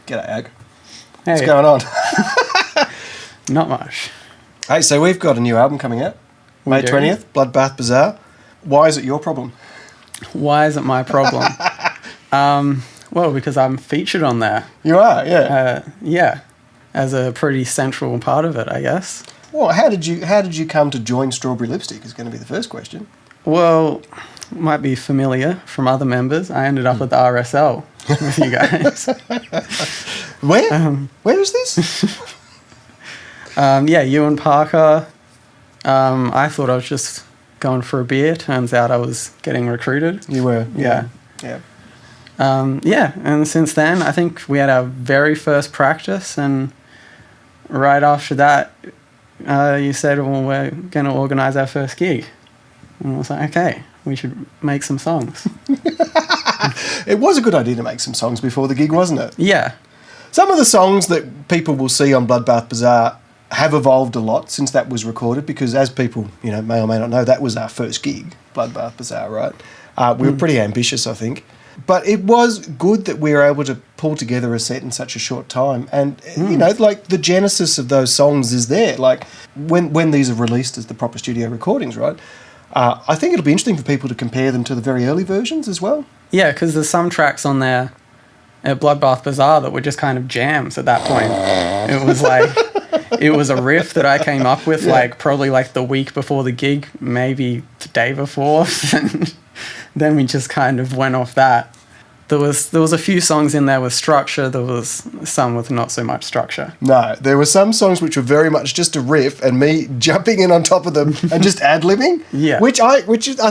G'day, Ag. Hey. What's going on? Not much. Hey, so we've got a new album coming out. May 20th, Bloodbath Bizarre. Why is it your problem? Why is it my problem? Well, because I'm featured on there. You are, yeah. Yeah, as a pretty central part of it, I guess. Well, how did you come to join Strawberry Lipstick is going to be the first question. Well, might be familiar from other members. I ended up at the RSL with you guys. Where is this? Yeah, you and Parker. I thought I was just going for a beer. Turns out I was getting recruited. You were. Yeah. Yeah. Yeah, and since then, I think we had our very first practice, and right after that, you said, well, we're going to organise our first gig. And I was like, okay, we should make some songs. It was a good idea to make some songs before the gig, wasn't it? Yeah. Some of the songs that people will see on Bloodbath Bizarre have evolved a lot since that was recorded, because as people, may or may not know, that was our first gig, Bloodbath Bizarre, right? We were pretty ambitious, I think. But it was good that we were able to pull together a set in such a short time. And, the genesis of those songs is there. Like, when these are released as the proper studio recordings, right? I think it'll be interesting for people to compare them to the very early versions as well. Yeah, because there's some tracks on there at Bloodbath Bizarre that were just kind of jams at that point. It was like... It was a riff that I came up with, probably the week before the gig, maybe the day before. And then we just kind of went off that. There was a few songs in there with structure. There was some with not so much structure. No, there were some songs which were very much just a riff and me jumping in on top of them and just ad-libbing. Yeah. Which I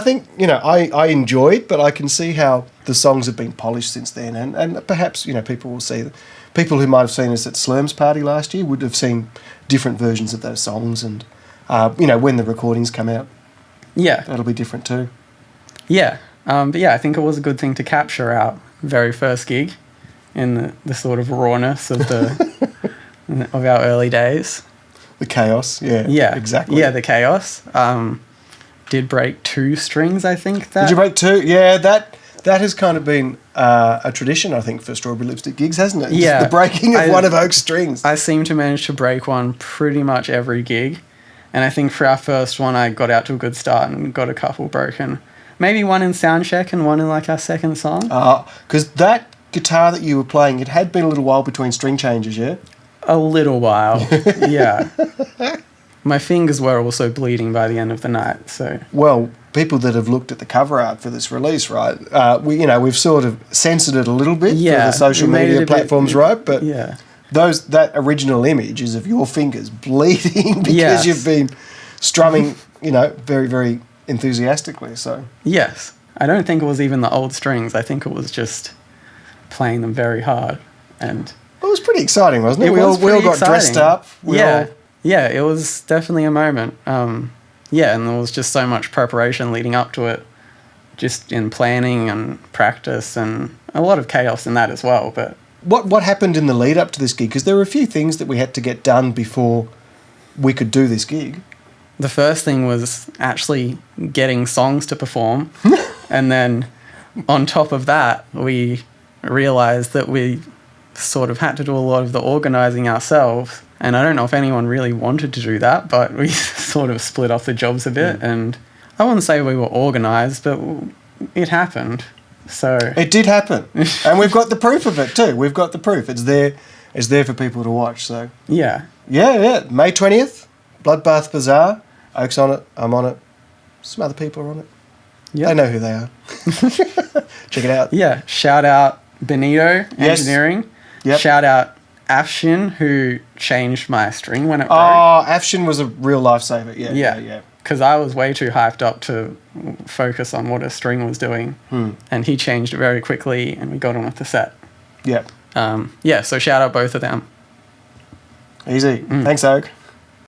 think, I enjoyed, but I can see how the songs have been polished since then. And perhaps, people will see... People who might have seen us at Slurm's party last year would have seen different versions of those songs, and when the recordings come out, that'll be different too. Yeah, but yeah, I think it was a good thing to capture our very first gig in the sort of rawness of of our early days. The chaos, yeah, exactly. Yeah, the chaos. Did break 2 strings, I think. Did you break 2? Yeah, that has kind of been a tradition, I think, for Strawberry Lipstick gigs, hasn't it? Yeah. Just the breaking of one of Oak's strings. I seem to manage to break one pretty much every gig. And I think for our first one, I got out to a good start and got a couple broken. Maybe one in soundcheck and one in our second song. Because that guitar that you were playing, it had been a little while between string changes, yeah? A little while, yeah. My fingers were also bleeding by the end of the night, so... Well, people that have looked at the cover art for this release, right? We've sort of censored it a little bit for the social media platforms, right? But that original image is of your fingers bleeding because you've been strumming, very, very enthusiastically. So yes, I don't think it was even the old strings. I think it was just playing them very hard, and it was pretty exciting, wasn't it? We all got dressed up. Yeah, it was definitely a moment. And there was just so much preparation leading up to it, just in planning and practice, and a lot of chaos in that as well. But what happened in the lead up to this gig? Because there were a few things that we had to get done before we could do this gig. The first thing was actually getting songs to perform, and then on top of that, we realised that we sort of had to do a lot of the organising ourselves. And I don't know if anyone really wanted to do that, but we sort of split off the jobs a bit. And I wouldn't say we were organised, but it happened. So it did happen. And we've got the proof of it too. We've got the proof. It's there for people to watch. So yeah. May 20th, Bloodbath Bizarre. Oak's on it. I'm on it. Some other people are on it. Yep. They know who they are. Check it out. Yeah. Shout out Benito Engineering. Yep. Shout out Afshin, who changed my string when it broke. Oh, Afshin was a real lifesaver. Yeah. Because I was way too hyped up to focus on what a string was doing. And he changed it very quickly, and we got on with the set. Yeah. So shout out both of them. Easy. Thanks, Oak.